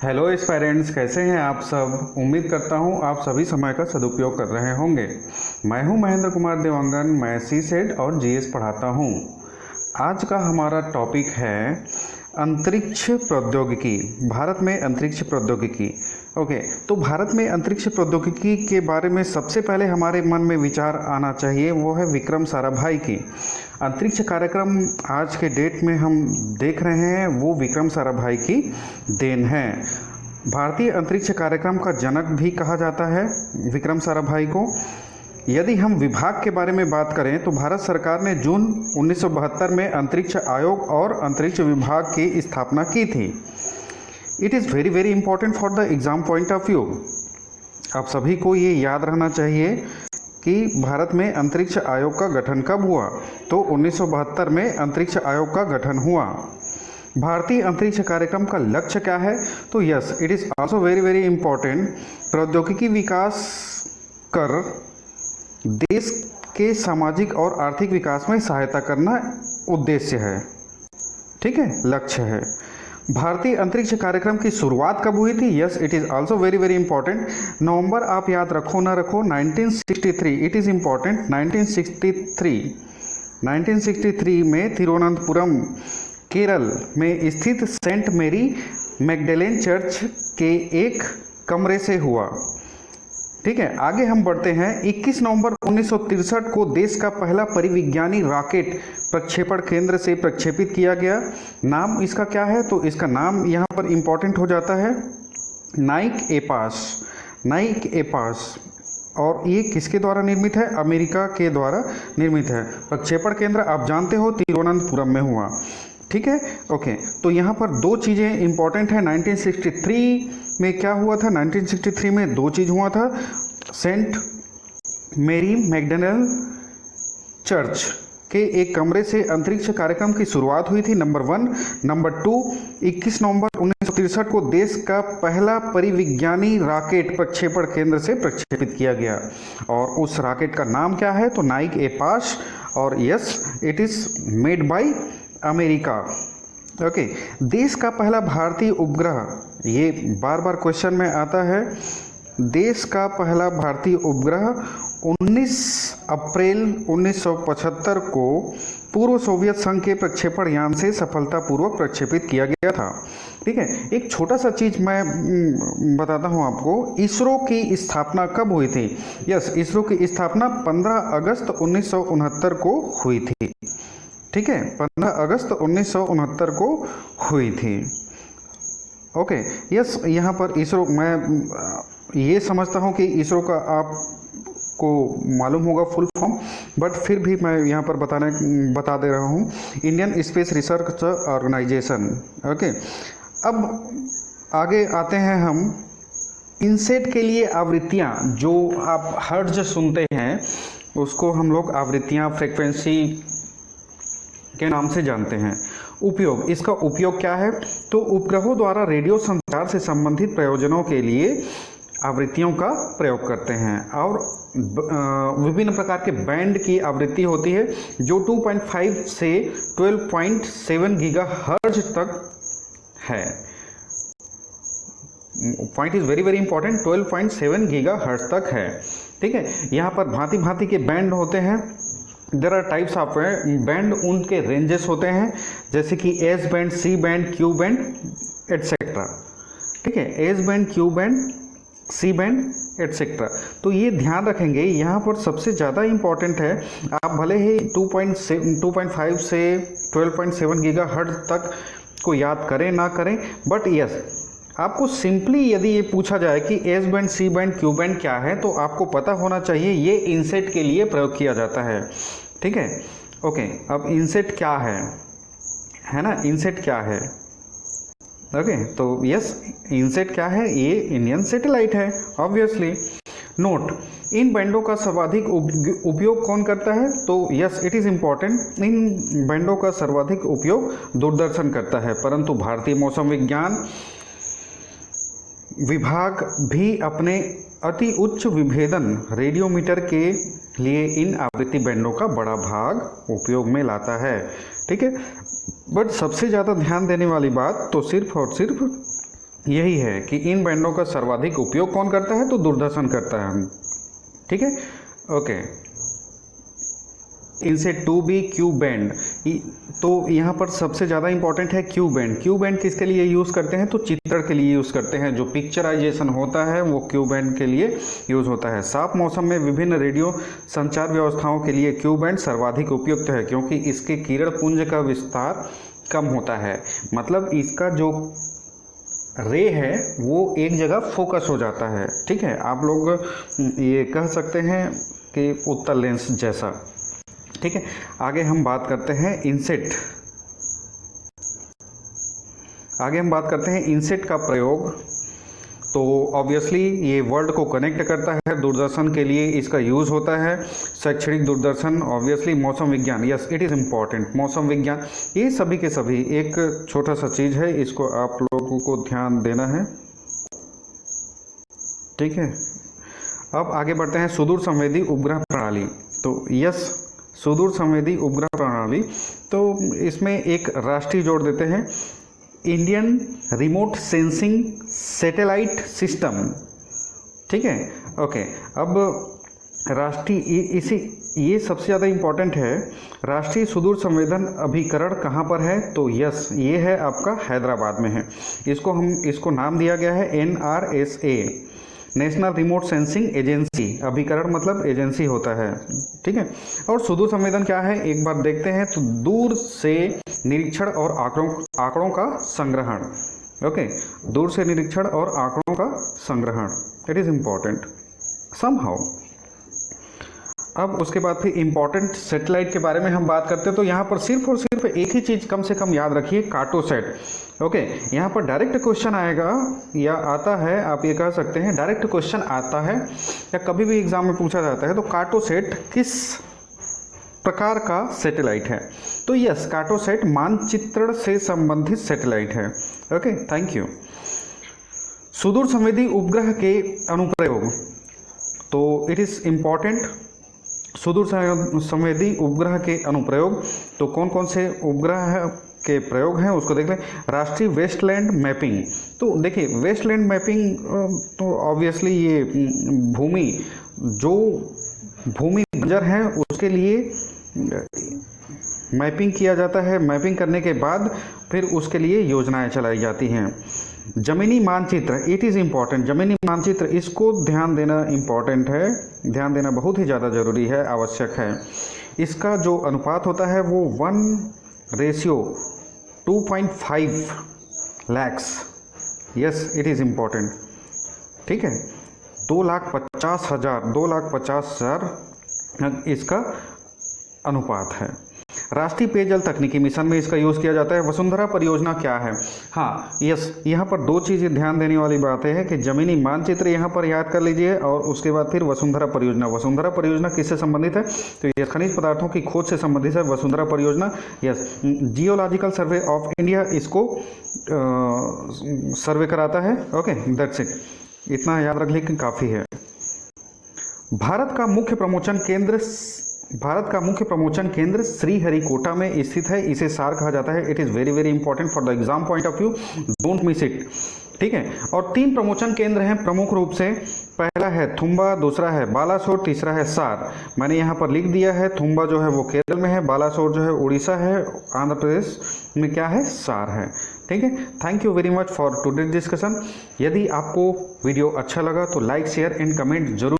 Hello aspirants, कैसे हैं आप सब। उम्मीद करता हूं आप सभी समय का सदुपयोग कर रहे होंगे। मैं हूं महेंद्र कुमार देवांगन। मैं सीसेट और जीएस पढ़ाता हूं। आज का हमारा टॉपिक है अंतरिक्ष प्रौद्योगिकी। भारत में अंतरिक्ष प्रौद्योगिकी। ओके, तो भारत में अंतरिक्ष प्रौद्योगिकी के बारे में सबसे पहले हमारे मन में विचार आना चाहिए, वो है विक्रम साराभाई की। अंतरिक्ष कार्यक्रम आज के डेट में हम देख रहे हैं, वो विक्रम साराभाई की देन है। भारतीय अंतरिक्ष कार्यक्रम का जनक भी कहा जाता है विक्रम साराभाई को। यदि हम विभाग के बारे में बात करें तो भारत सरकार ने जून 1972 में अंतरिक्ष आयोग और अंतरिक्ष विभाग की स्थापना की थी। It is very very important for the exam point of view. आप सभी को ये याद रहना चाहिए कि भारत में अंतरिक्ष आयोग का गठन कब हुआ। तो 1972 में अंतरिक्ष आयोग का गठन हुआ। भारतीय अंतरिक्ष कार्यक्रम का लक्ष्य क्या है? तो yes, it is also very very important. प्रौद्योगिकी विकास कर देश के सामाजिक और आर्थिक विकास में सहायता करना उद्देश्य है। ठीक है, लक्ष्य है। भारतीय अंतरिक्ष कार्यक्रम की शुरुआत कब हुई थी? Yes, it is also very very important. नवंबर आप याद रखो ना रखो, 1963। It is important. 1963 में तिरुवनंतपुरम केरल में स्थित सेंट मेरी मैगडलेन चर्च के एक कमरे से हुआ। ठीक है, आगे हम बढ़ते हैं। 21 नवंबर 1963 को देश का पहला परिविज्ञानी रॉकेट प्रक्षेपण केंद्र से प्रक्षेपित किया गया। नाम इसका क्या है? तो इसका नाम यहाँ पर इम्पॉर्टेंट हो जाता है, नाइक एपास। नाइक एपास। और ये किसके द्वारा निर्मित है? अमेरिका के द्वारा निर्मित है। प्रक्षेपण केंद्र आप जानते हो तिरुवनंतपुरम में हुआ। ठीक है, ओके। तो यहाँ पर दो चीज़ें इंपॉर्टेंट हैं। 1963 में क्या हुआ था? 1963 में दो चीज़ हुआ था। सेंट मेरी मैगडलेन चर्च के एक कमरे से अंतरिक्ष कार्यक्रम की शुरुआत हुई थी, नंबर 1। नंबर 2, 21 नवंबर 1963 को देश का पहला परिविज्ञानी रॉकेट प्रक्षेपण केंद्र से प्रक्षेपित किया गया। और उस रॉकेट का नाम क्या है? तो नाइक एपास। और yes, it is made by America. Okay, देश का पहला भारतीय उपग्रह, ये बार बार क्वेश्चन में आता है। देश का पहला भारतीय उपग्रह 19 अप्रैल 1975 को पूर्व सोवियत संघ के प्रक्षेपण यान से सफलतापूर्वक प्रक्षेपित किया गया था। ठीक है, एक छोटा सा चीज़ मैं बताता हूँ आपको। इसरो की स्थापना कब हुई थी? यस, इसरो की स्थापना 15 अगस्त 1969 को हुई थी। ठीक है, 15 अगस्त 1969 को हुई थी। ओके, यस, यहाँ पर इसरो, मैं ये समझता हूँ कि इसरो का आपको मालूम होगा फुल फॉर्म, बट फिर भी मैं यहाँ पर बता दे रहा हूँ, Indian space research organisation. Okay, अब आगे आते हैं हम। इनसेट के लिए आवृत्तियाँ, जो आप हर्ट्ज सुनते हैं, उसको हम लोग आवृत्तियाँ, फ्रिक्वेंसी के नाम से जानते हैं। उपयोग, इसका उपयोग क्या है? तो उपग्रहों द्वारा रेडियो संचार से संबंधित प्रयोजनों के लिए आवृत्तियों का प्रयोग करते हैं। और विभिन्न प्रकार के बैंड की आवृत्ति होती है, जो 2.5 से 12.7 गीगाहर्ट्ज तक है। Point is very very important, 12.7 gigahertz तक है। ठीक है, यहाँ पर भांति भांति के बैंड होते हैं। There are types of band, उनके रेंजेस होते हैं, जैसे कि S band, C band, Q band, etcetera. ठीक है, S band, Q band, C band, etcetera. तो ये ध्यान रखेंगे, यहाँ पर सबसे ज़्यादा इम्पॉर्टेंट है। आप भले ही 2.5 से 12.7 गीगाहर्ट्ज तक को याद करें ना करें, बट यस, आपको सिंपली यदि ये पूछा जाए कि S band, C band, Q band क्या है, तो आपको पता होना चाहिए ये इनसेट के लिए प्रयोग किया जाता है। ठीक है, ओके। अब इनसेट क्या है ना, इनसेट क्या है? ओके, तो यस, इनसेट क्या है? ये इंडियन सैटेलाइट है, ऑब्वियसली। नोट, इन बैंडों का सर्वाधिक उपयोग कौन करता है? तो यस, इट इज़ इम्पॉर्टेंट। इन बैंडों का सर्वाधिक उपयोग दूरदर्शन करता है, परंतु भारतीय मौसम विज्ञान विभाग भी अपने अति उच्च विभेदन रेडियोमीटर के लिए इन आवृत्ति बैंडों का बड़ा भाग उपयोग में लाता है। ठीक है, बट सबसे ज़्यादा ध्यान देने वाली बात तो सिर्फ और सिर्फ यही है कि इन बैंडों का सर्वाधिक उपयोग कौन करता है, तो दूरदर्शन करता है। ठीक है, ओके। इनसे 2B क्यू बैंड, तो यहाँ पर सबसे ज़्यादा इंपॉर्टेंट है क्यू बैंड। क्यू बैंड किसके लिए यूज़ करते हैं, तो चित्रण के लिए यूज़ करते हैं। जो पिक्चराइजेशन होता है वो क्यू बैंड के लिए यूज़ होता है। साफ मौसम में विभिन्न रेडियो संचार व्यवस्थाओं के लिए क्यू बैंड सर्वाधिक उपयुक्त है, क्योंकि इसके किरण पुंज का विस्तार कम होता है। मतलब इसका जो रे है वो एक जगह फोकस हो जाता है। ठीक है, आप लोग ये कह सकते हैं कि उत्तल लेंस जैसा। ठीक है, आगे हम बात करते हैं इनसेट। आगे हम बात करते हैं इनसेट का प्रयोग। तो ऑब्वियसली ये वर्ल्ड को कनेक्ट करता है, दूरदर्शन के लिए इसका यूज़ होता है। शैक्षणिक दूरदर्शन, ऑब्वियसली मौसम विज्ञान, यस इट इज़ इम्पॉर्टेंट। मौसम विज्ञान, ये सभी के सभी एक छोटा सा चीज़ है, इसको आप लोगों को ध्यान देना है। ठीक है, अब आगे बढ़ते हैं सुदूर संवेदी उपग्रह प्रणाली। तो यस, सुदूर संवेदी उपग्रह प्रणाली, तो इसमें एक राष्ट्रीय जोड़ देते हैं, Indian remote sensing satellite system. ठीक है, ओके। अब राष्ट्रीय ये सबसे ज़्यादा इम्पॉर्टेंट है। राष्ट्रीय सुदूर संवेदन अभिकरण कहाँ पर है, तो यस ये है आपका हैदराबाद में है। इसको नाम दिया गया है NRSA, national remote sensing agency. अभिकरण मतलब एजेंसी होता है। ठीक है, और सुदूर संवेदन क्या है एक बार देखते हैं। तो दूर से निरीक्षण और आंकड़ों का संग्रहण। ओके, दूर से निरीक्षण और आंकड़ों का संग्रहण, इट इज़ इम्पॉर्टेंट समहाउ। अब उसके बाद फिर इम्पॉर्टेंट सैटेलाइट के बारे में हम बात करते हैं। तो यहाँ पर सिर्फ और सिर्फ एक ही चीज़ कम से कम याद रखिए, कार्टोसैट। ओके, यहाँ पर डायरेक्ट क्वेश्चन आएगा या आता है, आप ये कह सकते हैं डायरेक्ट क्वेश्चन आता है या कभी भी एग्जाम में पूछा जाता है। तो कार्टोसैट किस प्रकार का सैटेलाइट है, तो यस कार्टोसैट मानचित्रण से संबंधित सैटेलाइट है। Okay, thank you. सुदूर संवेदी उपग्रह के अनुप्रयोग, तो इट इज़ इम्पॉर्टेंट। सुदूर संवेदी उपग्रह के अनुप्रयोग, तो कौन कौन से उपग्रह के प्रयोग हैं उसको देख लें। राष्ट्रीय वेस्टलैंड मैपिंग, तो देखिए वेस्टलैंड मैपिंग तो ऑब्वियसली ये जो भूमि बंजर है उसके लिए मैपिंग किया जाता है। मैपिंग करने के बाद फिर उसके लिए योजनाएं चलाई जाती हैं। जमीनी मानचित्र, इट इज़ इम्पॉर्टेंट। जमीनी मानचित्र, इसको ध्यान देना इम्पॉर्टेंट है, ध्यान देना बहुत ही ज़्यादा ज़रूरी है, आवश्यक है। इसका जो अनुपात होता है वो 1:2.5 lakhs, yes it is important. ठीक है, 2,50,000 इसका अनुपात है। राष्ट्रीय पेयजल तकनीकी मिशन में इसका यूज़ किया जाता है। वसुंधरा परियोजना क्या है, हाँ यस, यहाँ पर दो चीज़ें ध्यान देने वाली बात है कि जमीनी मानचित्र यहाँ पर याद कर लीजिए और उसके बाद फिर वसुंधरा परियोजना। वसुंधरा परियोजना किससे संबंधित है, तो ये खनिज पदार्थों की खोज से संबंधित है वसुंधरा परियोजना। Yes, geological survey of India इसको सर्वे कराता है। ओके, दैट्स इट, इतना याद रख लेकिन काफ़ी है। भारत का मुख्य प्रमोशन केंद्र श्रीहरिकोटा में स्थित है। इसे सार कहा जाता है। It is very very important for the exam point of view, don't miss it. ठीक है, और 3 प्रमोशन केंद्र हैं प्रमुख रूप से। पहला है थुम्बा, दूसरा है बालासोर, तीसरा है सार। मैंने यहाँ पर लिख दिया है, थुम्बा जो है वो केरल में है, बालासोर जो है उड़ीसा है, आंध्र प्रदेश में क्या है, सार है। ठीक है, thank you very much for today discussion. यदि आपको वीडियो अच्छा लगा तो लाइक शेयर एंड कमेंट जरूर